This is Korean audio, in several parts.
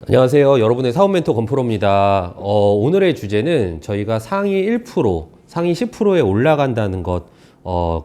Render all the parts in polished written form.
안녕하세요. 여러분의 사업 멘토 건프로입니다. 오늘의 주제는 저희가 상위 1%, 상위 10%에 올라간다는 것,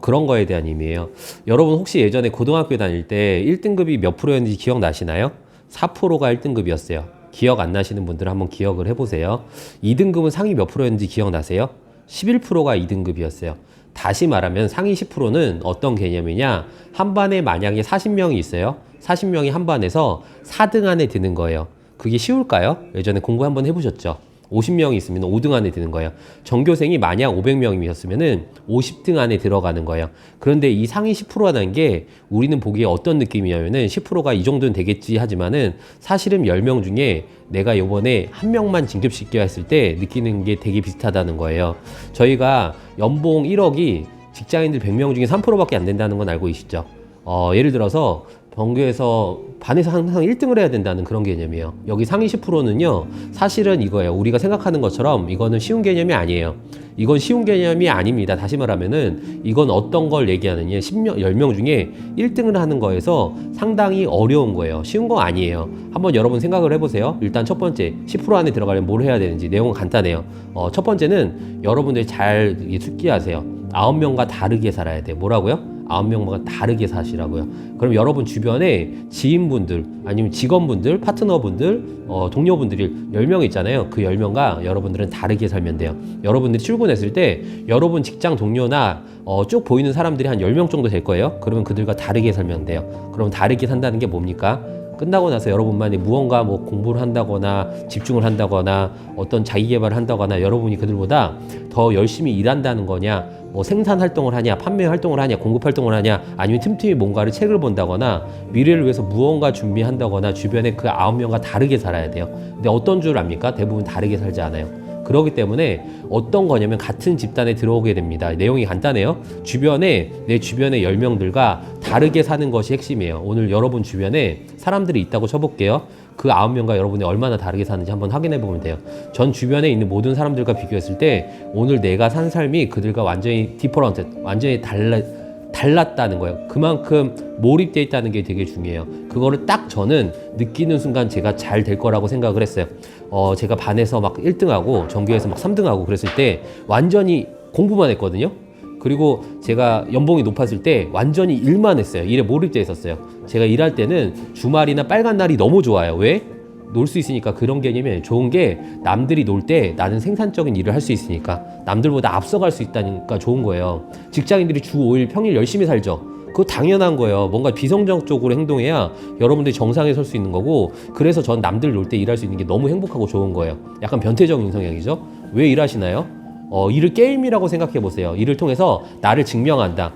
그런 거에 대한 의미예요. 여러분 혹시 예전에 고등학교 다닐 때 1등급이 몇 프로였는지 기억나시나요? 4%가 1등급이었어요. 기억 안 나시는 분들은 한번 기억을 해보세요. 2등급은 상위 몇 프로였는지 기억나세요? 11%가 2등급이었어요. 다시 말하면 상위 10%는 어떤 개념이냐? 한 반에 만약에 40명이 있어요. 40명이 한 반에서 4등 안에 드는 거예요. 그게 쉬울까요? 예전에 공부 한번 해보셨죠? 50명이 있으면 5등 안에 드는 거예요. 전교생이 만약 500명이었으면 50등 안에 들어가는 거예요. 그런데 이 상위 10%라는 게 우리는 보기에 어떤 느낌이냐면은 10%가 이 정도는 되겠지 하지만은 사실은 10명 중에 내가 요번에 한 명만 진급시켜 했을 때 느끼는 게 되게 비슷하다는 거예요. 저희가 연봉 1억이 직장인들 100명 중에 3%밖에 안 된다는 건 알고 계시죠? 예를 들어서 전교에서 반에서 항상 1등을 해야 된다는 그런 개념이에요. 여기 상위 10%는요, 사실은 이거예요. 우리가 생각하는 것처럼 이거는 쉬운 개념이 아니에요. 이건 쉬운 개념이 아닙니다. 다시 말하면은 이건 어떤 걸 얘기하느냐, 10명 중에 1등을 하는 거에서 상당히 어려운 거예요. 쉬운 거 아니에요. 한번 여러분 생각을 해보세요. 일단 첫 번째, 10% 안에 들어가려면 뭘 해야 되는지 내용은 간단해요. 첫 번째는 여러분들이 잘 숙지하세요. 9명과 다르게 살아야 돼요. 뭐라고요? 9명마다 다르게 사시라고요. 그럼 여러분 주변에 지인분들, 아니면 직원분들, 파트너분들, 동료분들이 10명 있잖아요. 그 10명과 여러분들은 다르게 살면 돼요. 여러분들이 출근했을 때 여러분 직장 동료나 쭉 보이는 사람들이 한 10명 정도 될 거예요. 그러면 그들과 다르게 살면 돼요. 그럼 다르게 산다는 게 뭡니까? 끝나고 나서 여러분만이 무언가 공부를 한다거나 집중을 한다거나 어떤 자기 개발을 한다거나 여러분이 그들보다 더 열심히 일한다는 거냐, 생산 활동을 하냐, 판매 활동을 하냐, 공급 활동을 하냐, 아니면 틈틈이 뭔가를 책을 본다거나 미래를 위해서 무언가 준비한다거나 주변에 그 9명과 다르게 살아야 돼요. 근데 어떤 줄 압니까? 대부분 다르게 살지 않아요. 그렇기 때문에 어떤 거냐면 같은 집단에 들어오게 됩니다. 내용이 간단해요. 내 주변의 10명들과 다르게 사는 것이 핵심이에요. 오늘 여러분 주변에 사람들이 있다고 쳐볼게요. 그 9명과 여러분이 얼마나 다르게 사는지 한번 확인해 보면 돼요. 전 주변에 있는 모든 사람들과 비교했을 때 오늘 내가 산 삶이 그들과 완전히 디퍼런트, 완전히 달랐다는 거예요. 그만큼 몰입되어 있다는 게 되게 중요해요. 그거를 딱 저는 느끼는 순간 제가 잘 될 거라고 생각을 했어요. 제가 반에서 막 1등하고 전교에서 막 3등하고 그랬을 때 완전히 공부만 했거든요. 그리고 제가 연봉이 높았을 때 완전히 일만 했어요. 일에 몰입되어 있었어요. 제가 일할 때는 주말이나 빨간 날이 너무 좋아요. 왜? 놀 수 있으니까. 그런 개념이 좋은 게 남들이 놀 때 나는 생산적인 일을 할 수 있으니까, 남들보다 앞서갈 수 있다니까 좋은 거예요. 직장인들이 주 5일 평일 열심히 살죠. 그거 당연한 거예요. 뭔가 비성적으로 행동해야 여러분들이 정상에 설 수 있는 거고, 그래서 전 남들 놀 때 일할 수 있는 게 너무 행복하고 좋은 거예요. 약간 변태적인 성향이죠. 왜 일하시나요? 일을 게임이라고 생각해 보세요. 일을 통해서 나를 증명한다.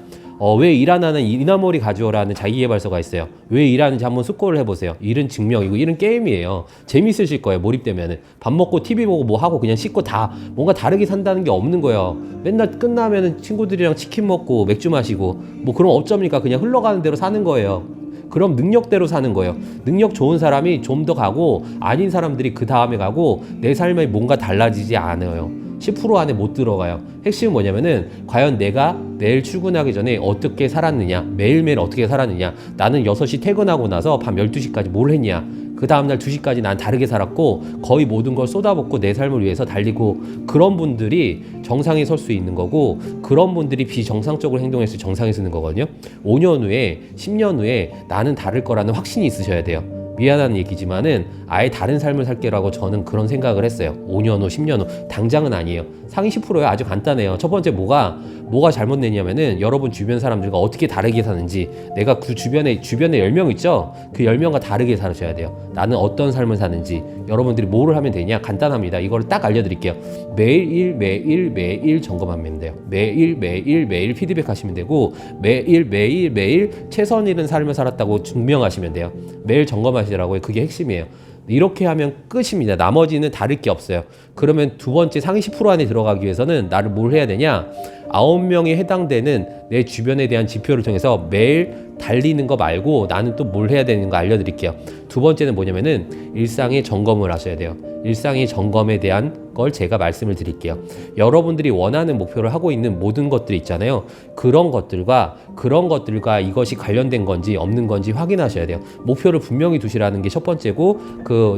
왜 일하나는 이나머리 가져오라는 자기계발서가 있어요. 왜 일하는지 한번 숙고를 해보세요. 일은 증명이고 일은 게임이에요. 재밌으실 거예요. 몰입되면은. 밥 먹고 TV 보고 뭐 하고 그냥 씻고 다 뭔가 다르게 산다는 게 없는 거예요. 맨날 끝나면은 친구들이랑 치킨 먹고 맥주 마시고 그럼 어쩝니까? 그냥 흘러가는 대로 사는 거예요. 그럼 능력대로 사는 거예요. 능력 좋은 사람이 좀 더 가고 아닌 사람들이 그 다음에 가고 내 삶에 뭔가 달라지지 않아요. 10% 안에 못 들어가요. 핵심은 뭐냐면은 과연 내가 내일 출근하기 전에 어떻게 살았느냐, 매일매일 어떻게 살았느냐, 나는 6시 퇴근하고 나서 밤 12시까지 뭘 했냐, 그 다음날 2시까지 난 다르게 살았고 거의 모든 걸 쏟아붓고 내 삶을 위해서 달리고, 그런 분들이 정상에 설 수 있는 거고, 그런 분들이 비정상적으로 행동했을 때 정상에 서는 거거든요. 5년 후에 10년 후에 나는 다를 거라는 확신이 있으셔야 돼요. 미안한 얘기지만은 아예 다른 삶을 살게라고 저는 그런 생각을 했어요. 5년 후, 10년 후. 당장은 아니에요. 상위 10%요. 아주 간단해요. 첫 번째 뭐가 잘못됐냐면은 여러분 주변 사람들과 어떻게 다르게 사는지, 내가 그 주변에 10명 있죠? 그 10명과 다르게 사셔야 돼요. 나는 어떤 삶을 사는지, 여러분들이 뭐를 하면 되냐? 간단합니다. 이거를 딱 알려드릴게요. 매일 점검하면 돼요. 매일 피드백 하시면 되고, 매일 최선 잃은 삶을 살았다고 증명하시면 돼요. 매일 점검하시라고요. 그게 핵심이에요. 이렇게 하면 끝입니다. 나머지는 다를 게 없어요. 그러면 두 번째 상위 10% 안에 들어가기 위해서는 나를 뭘 해야 되냐? 9명에 해당되는 내 주변에 대한 지표를 통해서 매일 달리는 거 말고 나는 또 뭘 해야 되는 거 알려드릴게요. 두 번째는 뭐냐면은 일상의 점검을 하셔야 돼요. 일상의 점검에 대한 걸 제가 말씀을 드릴게요. 여러분들이 원하는 목표를 하고 있는 모든 것들이 있잖아요. 그런 것들과 이것이 관련된 건지 없는 건지 확인하셔야 돼요. 목표를 분명히 두시라는 게 첫 번째고,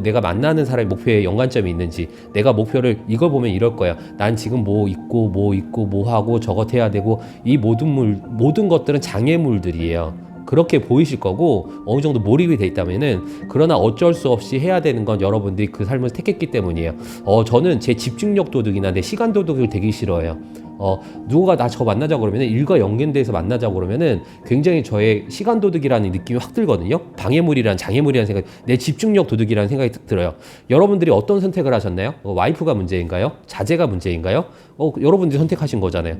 내가 만나는 사람의 목표에 연관점이 있는지, 내가 목표를 이걸 보면 이럴 거야. 난 지금 뭐 있고 뭐 하고 저것 해야 되고, 이 모든 것들은 장애물들이에요. 그렇게 보이실 거고 어느 정도 몰입이 돼 있다면은, 그러나 어쩔 수 없이 해야 되는 건 여러분들이 그 삶을 택했기 때문이에요. 저는 제 집중력 도둑이나 내 시간 도둑을 되게 싫어해요. 누가 나 저 만나자고 그러면은, 일과 연계돼서 만나자고 그러면은 굉장히 저의 시간 도둑이라는 느낌이 확 들거든요. 방해물이란, 장애물이라는 생각, 내 집중력 도둑이라는 생각이 들어요. 여러분들이 어떤 선택을 하셨나요? 와이프가 문제인가요? 자제가 문제인가요? 여러분들이 선택하신 거잖아요.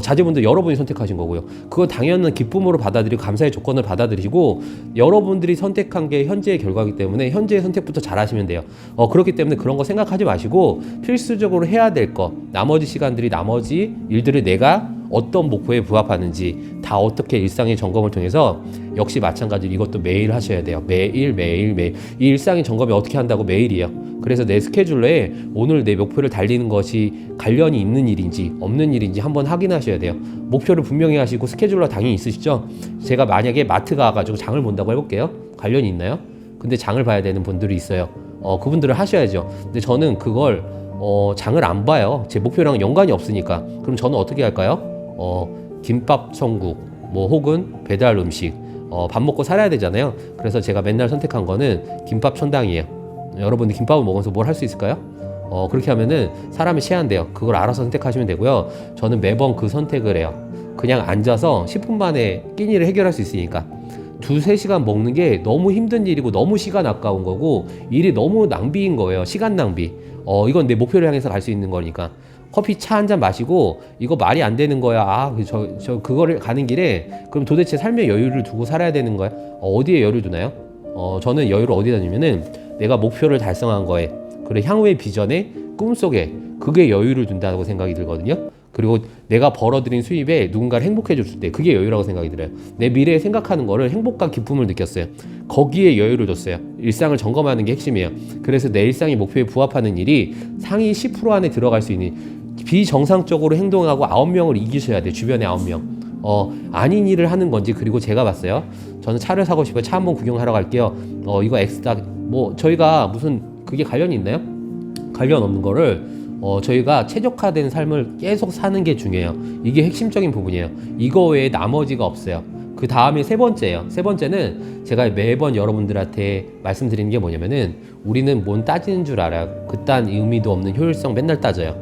자제분들 여러분이 선택하신 거고요. 그거 당연한 기쁨으로 받아들이고 감사의 조건을 받아들이시고, 여러분들이 선택한 게 현재의 결과이기 때문에 현재의 선택부터 잘 하시면 돼요. 그렇기 때문에 그런 거 생각하지 마시고, 필수적으로 해야 될 거, 나머지 시간들이, 나머지 일들을 내가 어떤 목표에 부합하는지 다 어떻게 일상의 점검을 통해서, 역시 마찬가지로 이것도 매일 하셔야 돼요. 매일. 이 일상의 점검이 어떻게 한다고? 매일이에요. 그래서 내 스케줄러에 오늘 내 목표를 달리는 것이 관련이 있는 일인지 없는 일인지 한번 확인하셔야 돼요. 목표를 분명히 하시고 스케줄러 당연히 있으시죠? 제가 만약에 마트 가가지고 장을 본다고 해볼게요. 관련이 있나요? 근데 장을 봐야 되는 분들이 있어요. 그분들을 하셔야죠. 근데 저는 그걸 장을 안 봐요. 제 목표랑 연관이 없으니까. 그럼 저는 어떻게 할까요? 김밥 천국, 혹은 배달 음식, 밥 먹고 살아야 되잖아요. 그래서 제가 맨날 선택한 거는 김밥 천당이에요. 여러분들 김밥을 먹으면서 뭘 할 수 있을까요? 그렇게 하면은 사람이 제한돼요. 그걸 알아서 선택하시면 되고요. 저는 매번 그 선택을 해요. 그냥 앉아서 10분 만에 끼니를 해결할 수 있으니까. 2-3시간 먹는 게 너무 힘든 일이고 너무 시간 아까운 거고, 일이 너무 낭비인 거예요. 시간 낭비. 이건 내 목표를 향해서 갈 수 있는 거니까. 커피 차 한 잔 마시고 이거 말이 안 되는 거야. 그거를 가는 길에, 그럼 도대체 삶의 여유를 두고 살아야 되는 거야? 어디에 여유 두나요? 저는 여유를 어디다 두냐면은, 내가 목표를 달성한 거에, 그리고 향후의 비전에, 꿈속에, 그게 여유를 둔다고 생각이 들거든요. 그리고 내가 벌어들인 수입에 누군가를 행복해 줬을 때, 그게 여유라고 생각이 들어요. 내 미래에 생각하는 거를 행복과 기쁨을 느꼈어요. 거기에 여유를 줬어요. 일상을 점검하는 게 핵심이에요. 그래서 내 일상의 목표에 부합하는 일이 상위 10% 안에 들어갈 수 있는, 비정상적으로 행동하고 9명을 이기셔야 돼요. 주변에 9명. 아닌 일을 하는 건지. 그리고 제가 봤어요. 저는 차를 사고 싶어요. 차 한번 구경하러 갈게요. 이거 엑스다. 저희가 무슨 그게 관련이 있나요? 관련 없는 거를 저희가 최적화된 삶을 계속 사는 게 중요해요. 이게 핵심적인 부분이에요. 이거 외에 나머지가 없어요. 그 다음에 세 번째예요. 세 번째는 제가 매번 여러분들한테 말씀드리는 게 뭐냐면은, 우리는 뭔 따지는 줄 알아요. 그딴 의미도 없는 효율성 맨날 따져요.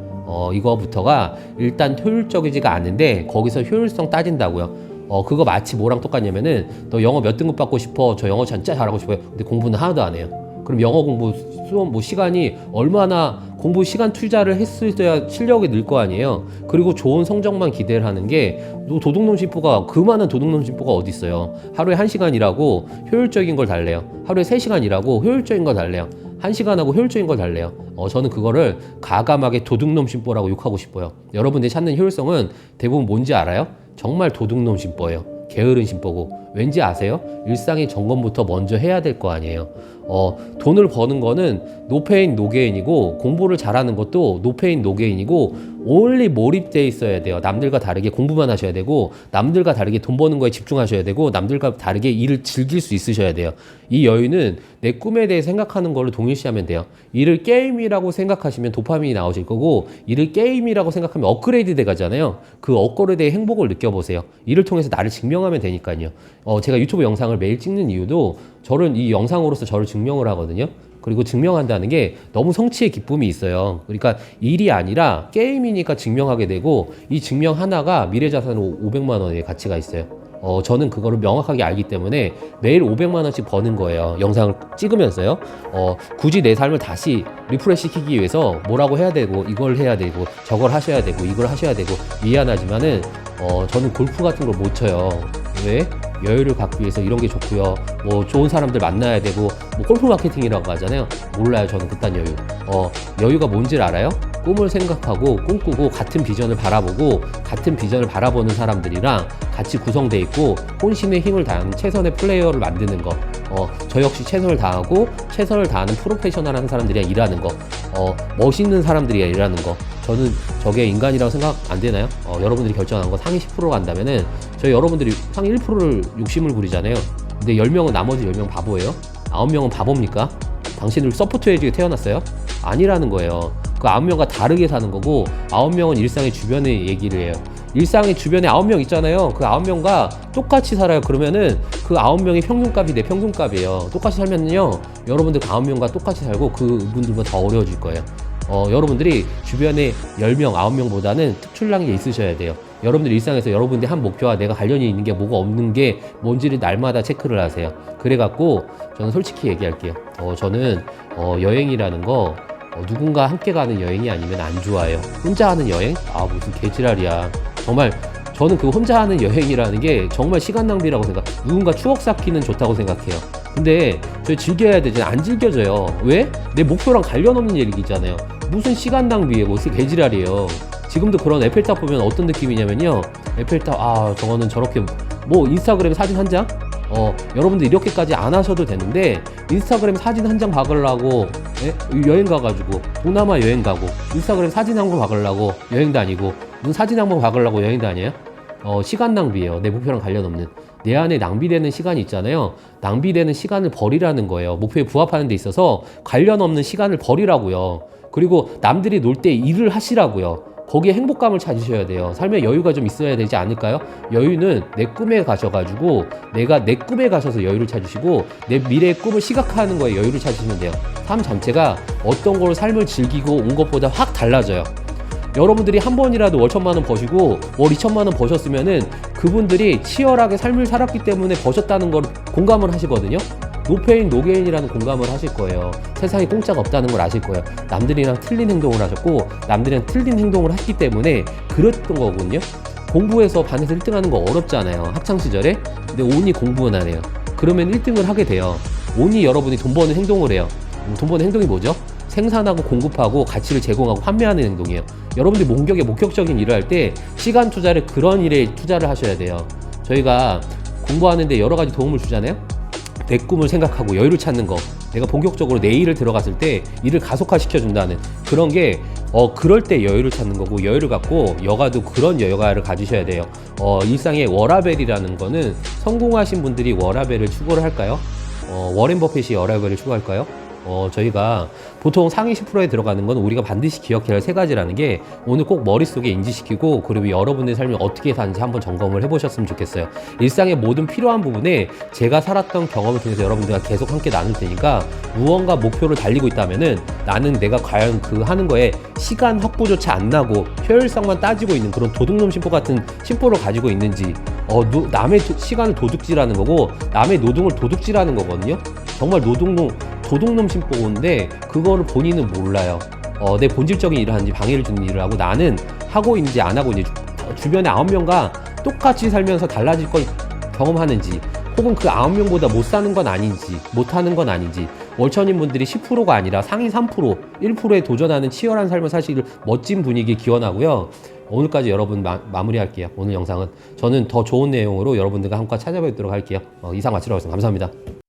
이거부터가 일단 효율적이지가 않은데, 거기서 효율성 따진다고요. 그거 마치 뭐랑 똑같냐면은, 너 영어 몇 등급 받고 싶어? 저 영어 진짜 잘하고 싶어요. 근데 공부는 하나도 안 해요. 그럼 영어 공부 수업 시간이 얼마나, 공부 시간 투자를 했어야 실력이 늘 거 아니에요. 그리고 좋은 성적만 기대를 하는 게, 도둑놈 심보가, 그만한 도둑놈 심보가 어디 있어요. 하루에 1시간 일하고 효율적인 걸 달래요. 하루에 3시간 일하고 효율적인 걸 달래요. 1시간 하고 효율적인 걸 달래요. 저는 그거를 가감하게 도둑놈 심보라고 욕하고 싶어요. 여러분들이 찾는 효율성은 대부분 뭔지 알아요? 정말 도둑놈 심보예요. 게으른 심보고. 왠지 아세요? 일상의 점검부터 먼저 해야 될 거 아니에요. 돈을 버는 거는 노페인 노게인이고, 공부를 잘하는 것도 노페인 노게인이고, only 몰입돼 있어야 돼요. 남들과 다르게 공부만 하셔야 되고, 남들과 다르게 돈 버는 거에 집중하셔야 되고, 남들과 다르게 일을 즐길 수 있으셔야 돼요. 이 여유는 내 꿈에 대해 생각하는 거를 동일시하면 돼요. 일을 게임이라고 생각하시면 도파민이 나오실 거고, 일을 게임이라고 생각하면 업그레이드 돼 가잖아요. 그 업그레이드의 행복을 느껴보세요. 이를 통해서 나를 증명하면 되니까요. 제가 유튜브 영상을 매일 찍는 이유도, 저는 이 영상으로서 저를 증명을 하거든요. 그리고 증명한다는 게 너무 성취의 기쁨이 있어요. 그러니까 일이 아니라 게임이니까 증명하게 되고, 이 증명 하나가 미래자산으로 500만 원의 가치가 있어요. 저는 그거를 명확하게 알기 때문에 매일 500만 원씩 버는 거예요. 영상을 찍으면서요. 굳이 내 삶을 다시 리프레시 시키기 위해서 뭐라고 해야 되고, 이걸 해야 되고, 저걸 하셔야 되고, 이걸 하셔야 되고, 미안하지만은 저는 골프 같은 걸 못 쳐요. 왜? 여유를 갖기 위해서 이런 게 좋고요. 좋은 사람들 만나야 되고, 골프 마케팅이라고 하잖아요. 몰라요. 저는 그딴 여유. 여유가 뭔지를 알아요? 꿈을 생각하고 꿈꾸고, 같은 비전을 바라보고, 같은 비전을 바라보는 사람들이랑 같이 구성돼 있고, 혼신의 힘을 다하는 최선의 플레이어를 만드는 거. 저 역시 최선을 다하고 최선을 다하는 프로페셔널한 사람들이야 일하는 거, 멋있는 사람들이야 일하는 거. 저는 저게 인간이라고 생각 안 되나요? 여러분들이 결정한 거 상위 10% 간다면은 저희 여러분들이 상위 1%를 욕심을 부리잖아요. 근데 10명은 나머지 10명 바보예요? 9명은 바보입니까? 당신들 서포트해주게 태어났어요? 아니라는 거예요. 그 9명과 다르게 사는 거고 9명은 일상의 주변의 얘기를 해요. 일상의 주변에 9명 있잖아요. 그 9명과 똑같이 살아요. 그러면은 그 9명의 평균값이 내 평균값이에요. 똑같이 살면요 여러분들 그 9명과 똑같이 살고 그분들보다 더 어려워질 거예요. 여러분들이 주변에 10명, 9명보다는 특출난 게 있으셔야 돼요. 여러분들 일상에서 여러분들의 한 목표와 내가 관련이 있는 게 뭐가 없는 게 뭔지를 날마다 체크를 하세요. 그래갖고 저는 솔직히 얘기할게요. 저는 여행이라는 거 누군가 함께 가는 여행이 아니면 안 좋아해요. 혼자 하는 여행? 무슨 개지랄이야. 정말 저는 그 혼자 하는 여행이라는 게 정말 시간 낭비라고 누군가 추억 쌓기는 좋다고 생각해요. 근데 저 즐겨야 되지 안 즐겨져요. 왜? 내 목표랑 관련 없는 얘기잖아요. 무슨 시간 낭비예요. 무슨 개지랄이에요. 지금도 그런 에펠탑 보면 어떤 느낌이냐면요. 에펠탑 저거는 저렇게 뭐 인스타그램 사진 한 장? 여러분들 이렇게까지 안 하셔도 되는데 인스타그램 사진 한 장 박으려고 여행 가가지고 동남아 여행 가고 인스타그램 사진 한 번 박으려고 여행 다니고 무슨 사진 한 번 박으려고 여행 다녀요? 시간 낭비예요. 내 목표랑 관련 없는. 내 안에 낭비되는 시간이 있잖아요. 낭비되는 시간을 버리라는 거예요. 목표에 부합하는 데 있어서 관련 없는 시간을 버리라고요. 그리고 남들이 놀 때 일을 하시라고요. 거기에 행복감을 찾으셔야 돼요. 삶에 여유가 좀 있어야 되지 않을까요? 여유는 내 꿈에 가셔가지고 내가 내 꿈에 가셔서 여유를 찾으시고 내 미래의 꿈을 시각화하는 거에 여유를 찾으시면 돼요. 삶 자체가 어떤 걸 삶을 즐기고 온 것보다 확 달라져요. 여러분들이 한 번이라도 월 1,000만 원 버시고 월 2,000만 원 버셨으면은 그분들이 치열하게 삶을 살았기 때문에 버셨다는 걸 공감을 하시거든요. 노페인 노게인이라는 공감을 하실 거예요. 세상에 공짜가 없다는 걸 아실 거예요. 남들이랑 틀린 행동을 하셨고 남들이랑 틀린 행동을 했기 때문에 그랬던 거거든요. 공부해서 반에서 1등 하는 거 어렵잖아요. 학창시절에. 근데 온이 공부는 안 해요. 그러면 1등을 하게 돼요. 온이 여러분이 돈 버는 행동을 해요. 돈 버는 행동이 뭐죠? 생산하고 공급하고 가치를 제공하고 판매하는 행동이에요. 여러분들이 목격적인 일을 할 때 시간 투자를 그런 일에 투자를 하셔야 돼요. 저희가 공부하는데 여러 가지 도움을 주잖아요. 내 꿈을 생각하고 여유를 찾는 거, 내가 본격적으로 내 일을 들어갔을 때 일을 가속화 시켜준다는 그런 게 그럴 때 여유를 찾는 거고, 여유를 갖고 여가도 그런 여가를 가지셔야 돼요. 일상의 워라벨이라는 거는 성공하신 분들이 워라벨을 추구를 할까요? 워렌 버핏이 워라벨을 추구할까요? 저희가 보통 상위 10%에 들어가는 건 우리가 반드시 기억해야 할 세 가지라는 게 오늘 꼭 머릿속에 인지시키고, 그리고 여러분의 삶이 어떻게 사는지 한번 점검을 해보셨으면 좋겠어요. 일상의 모든 필요한 부분에 제가 살았던 경험을 통해서 여러분들과 계속 함께 나눌 테니까, 무언가 목표를 달리고 있다면은 나는 내가 과연 그 하는 거에 시간 확보조차 안 나고 효율성만 따지고 있는 그런 도둑놈 심보 같은 심보를 가지고 있는지, 남의 시간을 도둑질하는 거고 남의 노동을 도둑질하는 거거든요. 정말 도둑놈 심보인데 그거를 본인은 몰라요. 내 본질적인 일을 하는지 방해를 주는 일을 하고 나는 하고 있는지 안 하고 있는지, 주변에 9명과 똑같이 살면서 달라질 걸 경험하는지, 혹은 그 9명보다 못 사는 건 아닌지 못하는 건 아닌지, 월천인 분들이 10%가 아니라 상위 3%, 1%에 도전하는 치열한 삶을 사시길 멋진 분위기 기원하고요. 오늘까지 여러분 마무리할게요. 오늘 영상은 저는 더 좋은 내용으로 여러분들과 함께 찾아뵙도록 할게요. 이상 마치도록 하겠습니다. 감사합니다.